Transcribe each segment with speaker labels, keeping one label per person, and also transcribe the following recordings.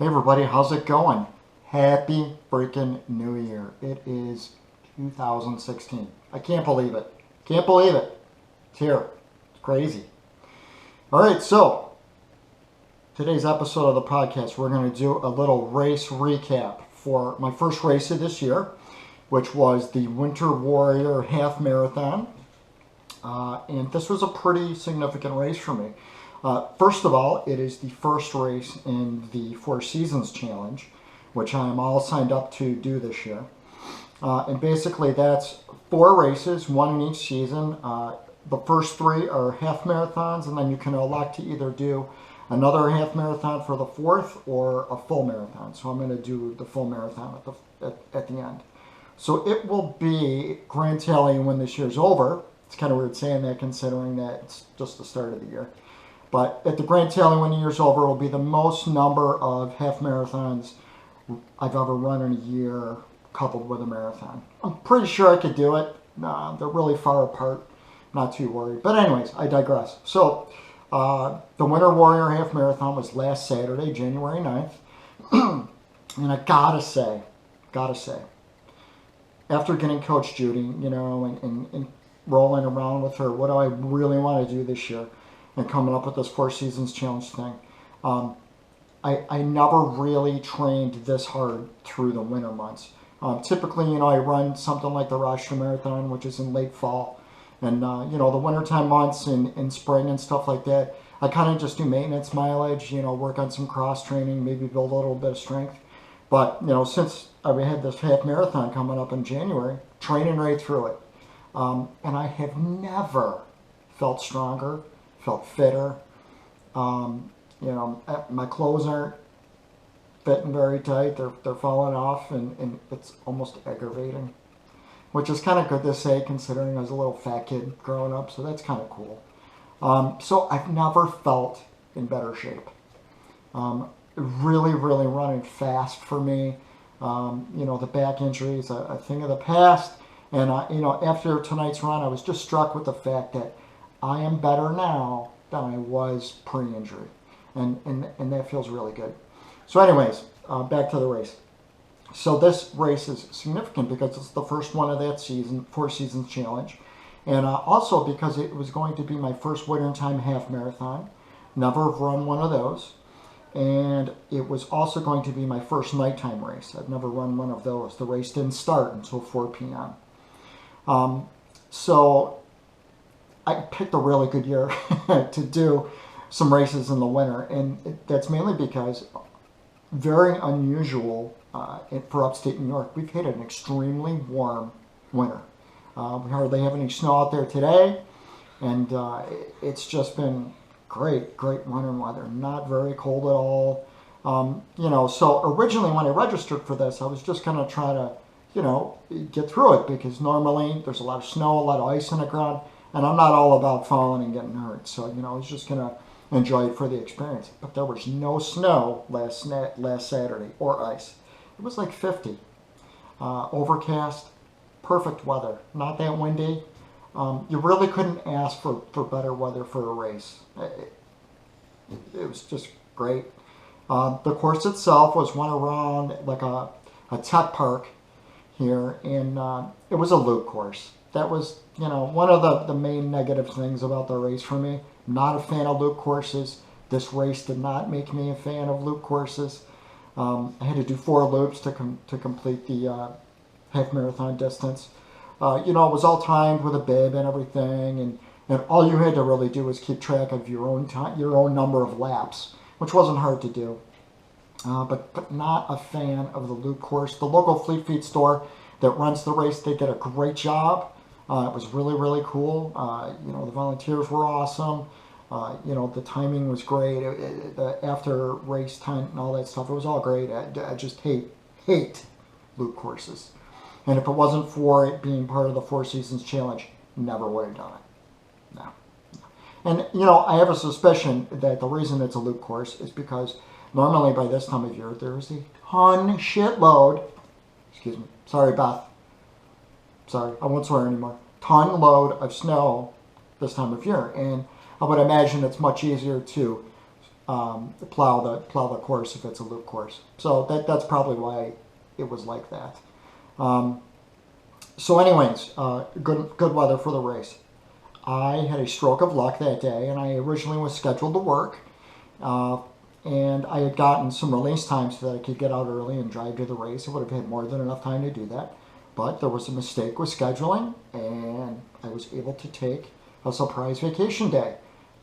Speaker 1: Hey everybody, how's it going? Happy freaking New Year. It is 2016. I can't believe it. Can't believe it. It's here. It's crazy. Alright, so today's episode of the podcast, we're going to do a little race recap for my first race of this year, which was the Winter Warrior Half Marathon. And this was a pretty significant race for me. First of all, it is the first race in the Four Seasons Challenge, which I am all signed up to do this year. And basically that's 4 races, one in each season. The first 3 are half marathons, and then you can elect to either do another half marathon for the 4th or a full marathon. So I'm going to do the full marathon at the end. So it will be grand tally when this year's over. It's kind of weird saying that considering that it's just the start of the year. But at the grand tally when the year's over, it will be the most number of half marathons I've ever run in a year coupled with a marathon. I'm pretty sure I could do it. They're really far apart. Not too worried. But anyways, I digress. So the Winter Warrior Half Marathon was last Saturday, January 9th. And I gotta say, after getting Coach Judy, and rolling around with her, what do I really want to do this year? And coming up with this Four Seasons Challenge thing. I never really trained this hard through the winter months. Typically, I run something like the rarest marathon, which is in late fall. And, the wintertime months in spring and stuff like that, I kind of just do maintenance mileage, work on some cross training, maybe build a little bit of strength. But, since I had this half marathon coming up in January, training right through it. And I have never felt stronger, felt fitter. My clothes aren't fitting very tight. They're falling off, and it's almost aggravating, which is kind of good to say considering I was a little fat kid growing up, so that's kind of cool. So I've never felt in better shape. Really running fast for me. The back injury is a thing of the past. And, after tonight's run, I was just struck with the fact that I am better now than I was pre-injury. And that feels really good. So anyways, back to the race. So this race is significant because it's the first one of that season, Four Seasons Challenge. And also because it was going to be my first wintertime half marathon. Never have run one of those. And it was also going to be my first nighttime race. I've never run one of those. The race didn't start until 4 p.m. So I picked a really good year to do some races in the winter. And that's mainly because very unusual for upstate New York. We've had an extremely warm winter. We hardly have any snow out there today. And it's just been great winter weather. Not very cold at all. So originally when I registered for this, I was just going to try to, get through it because normally there's a lot of snow, a lot of ice on the ground, and I'm not all about falling and getting hurt. So, I was just going to enjoy it for the experience. But there was no snow last Saturday or ice. It was like 50. Overcast, perfect weather, not that windy. You really couldn't ask for better weather for a race. It was just great. The course itself was one around like a tech park here, and it was a loop course. That was, one of the main negative things about the race for me. Not a fan of loop courses. This race did not make me a fan of loop courses. I had to do 4 loops to complete the half marathon distance. It was all timed with a bib and everything, and all you had to really do was keep track of your own time, your own number of laps, which wasn't hard to do. But not a fan of the loop course. The local Fleet Feet store that runs the race, they did a great job. It was really cool. The volunteers were awesome. The timing was great. The after race time and all that stuff, it was all great. I just hate loop courses. And if it wasn't for it being part of the Four Seasons Challenge, never would have done it. No. And, I have a suspicion that the reason it's a loop course is because normally by this time of year, there is a shitload. Excuse me. Sorry, Beth. Sorry, I won't swear anymore. Ton load of snow this time of year. And I would imagine it's much easier to plow the course if it's a loop course. So that's probably why it was like that. So anyways, good weather for the race. I had a stroke of luck that day, and I originally was scheduled to work, and I had gotten some release time so that I could get out early and drive to the race. I would have had more than enough time to do that, but there was a mistake with scheduling, and I was able to take a surprise vacation day,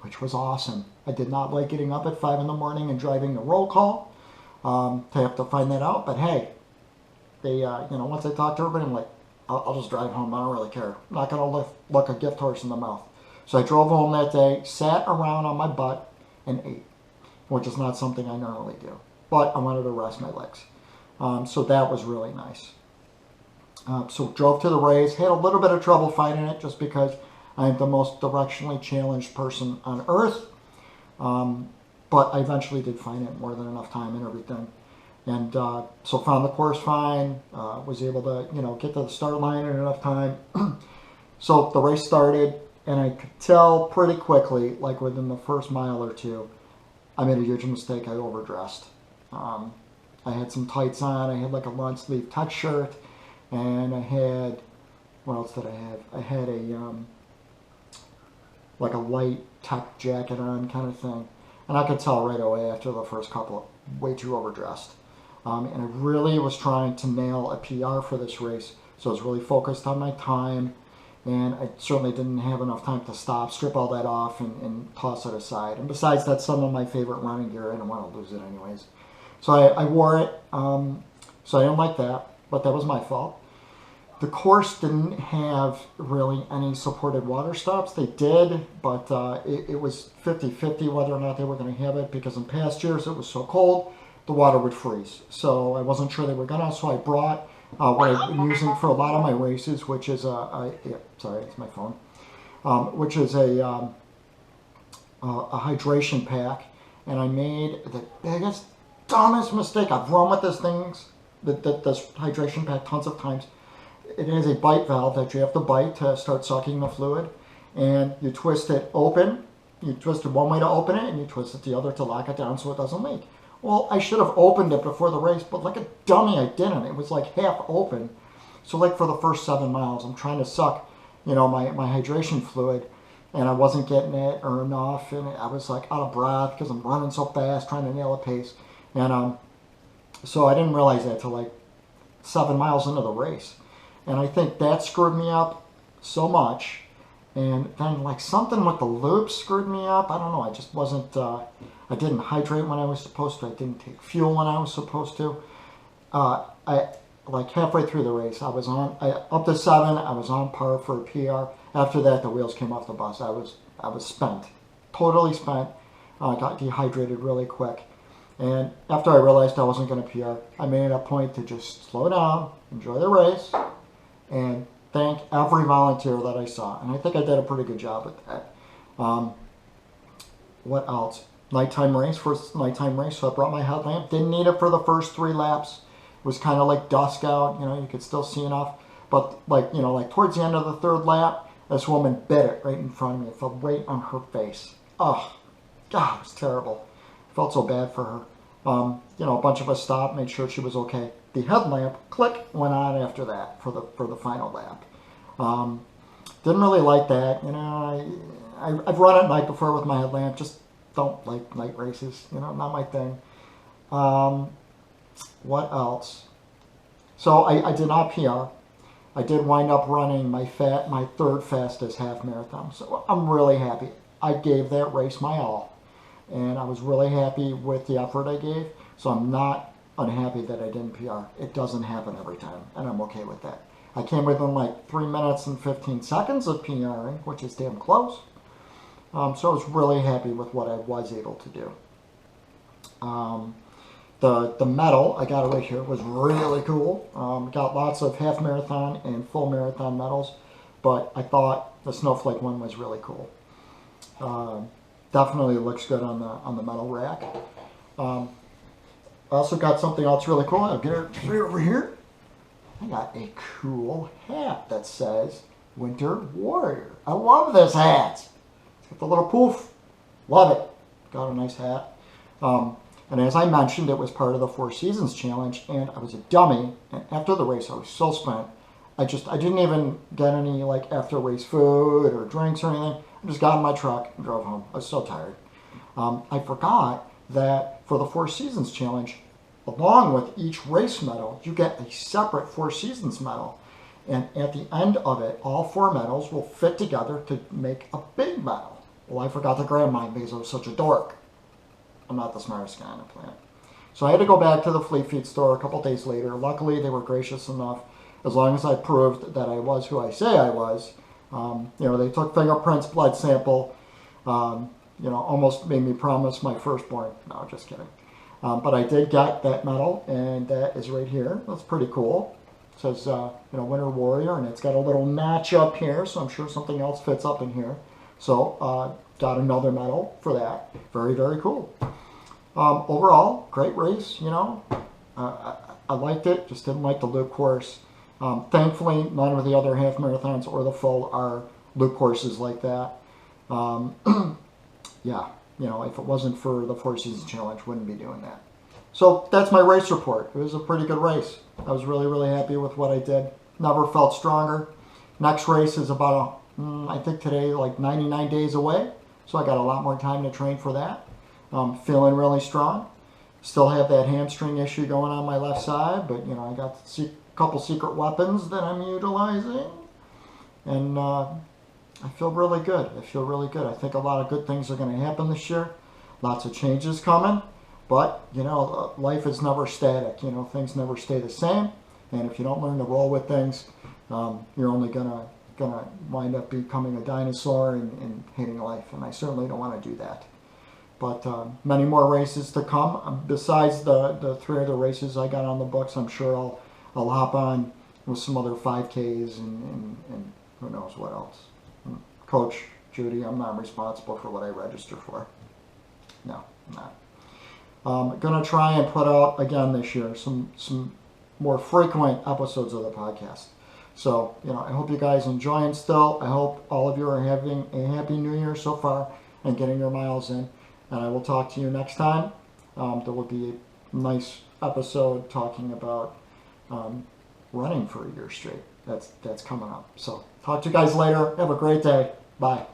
Speaker 1: which was awesome. I did not like getting up at 5 in the morning and driving the roll call to have to find that out, but hey, they, once I talked to everybody, I'm like, I'll just drive home. I don't really care. I'm not going to look a gift horse in the mouth. So I drove home that day, sat around on my butt, and ate, which is not something I normally do. But I wanted to rest my legs. So that was really nice. So drove to the race. Had a little bit of trouble finding it just because I'm the most directionally challenged person on earth. But I eventually did find it, more than enough time and everything. And so found the course fine, was able to, get to the start line in enough time. So the race started, and I could tell pretty quickly, like within the first mile or two, I made a huge mistake. I overdressed. I had some tights on. I had like a long sleeve tech shirt, and I had, what else did I have? I had a, like a light tech jacket on kind of thing. And I could tell right away after the first couple, way too overdressed. And I really was trying to nail a PR for this race, so I was really focused on my time, and I certainly didn't have enough time to stop, strip all that off, and toss it aside. And besides, that's some of my favorite running gear. I didn't want to lose it anyways. So I wore it, so I didn't like that, but that was my fault. The course didn't have really any supported water stops. They did, but it was 50-50 whether or not they were going to have it, because in past years it was so cold, the water would freeze. So I wasn't sure they were gonna, so I brought what I've been using for a lot of my races, which is sorry, it's my phone, which is a hydration pack. And I made the biggest, dumbest mistake. I've run with this hydration pack tons of times. It has a bite valve that you have to bite to start sucking the fluid, and you twist it open. You twist it one way to open it, and you twist it the other to lock it down so it doesn't leak. Well, I should have opened it before the race, but like a dummy, I didn't. It was like half open. So like for the first 7 miles, I'm trying to suck, my hydration fluid, and I wasn't getting it or enough, and I was like out of breath because I'm running so fast, trying to nail a pace. And so I didn't realize that till like 7 miles into the race. And I think that screwed me up so much. And then like something with the loops screwed me up. I don't know. I just wasn't, I didn't hydrate when I was supposed to. I didn't take fuel when I was supposed to. I like halfway through the race, up to 7, I was on par for a PR. After that, the wheels came off the bus. I was spent, totally spent. I got dehydrated really quick. And after I realized I wasn't going to PR, I made it a point to just slow down, enjoy the race, and thank every volunteer that I saw. And I think I did a pretty good job with that. What else? Nighttime race, first nighttime race, so I brought my headlamp. Didn't need it for the first 3 laps. It was kind of like dusk out, you could still see enough. But like towards the end of the 3rd lap, this woman bit it right in front of me. It fell right on her face. Oh, God, it was terrible. I felt so bad for her. A bunch of us stopped, made sure she was okay. The headlamp, click, went on after that for the final lap. Didn't really like that. I've run at night before with my headlamp. Just don't like night races. Not my thing. What else? So I did not PR. I did wind up running my 3rd fastest half marathon. So I'm really happy. I gave that race my all. And I was really happy with the effort I gave. So I'm not unhappy that I didn't PR. It doesn't happen every time, and I'm okay with that. I came within like 3 minutes and 15 seconds of PRing, which is damn close. So I was really happy with what I was able to do. The medal, I got it right here, was really cool. Got lots of half marathon and full marathon medals, but I thought the snowflake one was really cool. Definitely looks good on the medal rack. I also got something else really cool. I'll get it right over here. I got a cool hat that says Winter Warrior. I love this hat. It's got the little poof. Love it. Got a nice hat. And as I mentioned, it was part of the Four Seasons Challenge, and I was a dummy. And after the race, I was so spent. I didn't even get any like after race food or drinks or anything. I just got in my truck and drove home. I was so tired. I forgot that for the Four Seasons Challenge, along with each race medal, you get a separate Four Seasons medal. And at the end of it, all 4 medals will fit together to make a big medal. Well, I forgot to grab mine because I was such a dork. I'm not the smartest guy on the planet. So I had to go back to the Fleet Feet store a couple days later. Luckily, they were gracious enough, as long as I proved that I was who I say I was. They took fingerprints, blood sample, almost made me promise my firstborn. No, just kidding. But I did get that medal, and that is right here. That's pretty cool. It says, Winter Warrior, and it's got a little notch up here, so I'm sure something else fits up in here. So, got another medal for that. Very, very cool. Overall, great race, I liked it, just didn't like the loop course. Thankfully, none of the other half marathons or the full are loop courses like that. Yeah, if it wasn't for the Four Seasons Challenge, wouldn't be doing that. So that's my race report. It was a pretty good race. I was really, really happy with what I did. Never felt stronger. Next race is about, I think today, like 99 days away. So I got a lot more time to train for that. Feeling really strong. Still have that hamstring issue going on my left side, but I got a couple secret weapons that I'm utilizing. And I feel really good. I think a lot of good things are going to happen this year. Lots of changes coming. But, life is never static. Things never stay the same. And if you don't learn to roll with things, you're only gonna wind up becoming a dinosaur and hating life. And I certainly don't want to do that. But many more races to come. Besides the 3 other races I got on the books, I'm sure I'll hop on with some other 5Ks and who knows what else. Coach Judy, I'm not responsible for what I register for. No, I'm not. I'm going to try and put out, again this year, some more frequent episodes of the podcast. So, I hope you guys enjoying still. I hope all of you are having a happy new year so far and getting your miles in. And I will talk to you next time. There will be a nice episode talking about running for a year straight. That's coming up. So, talk to you guys later. Have a great day. Bye.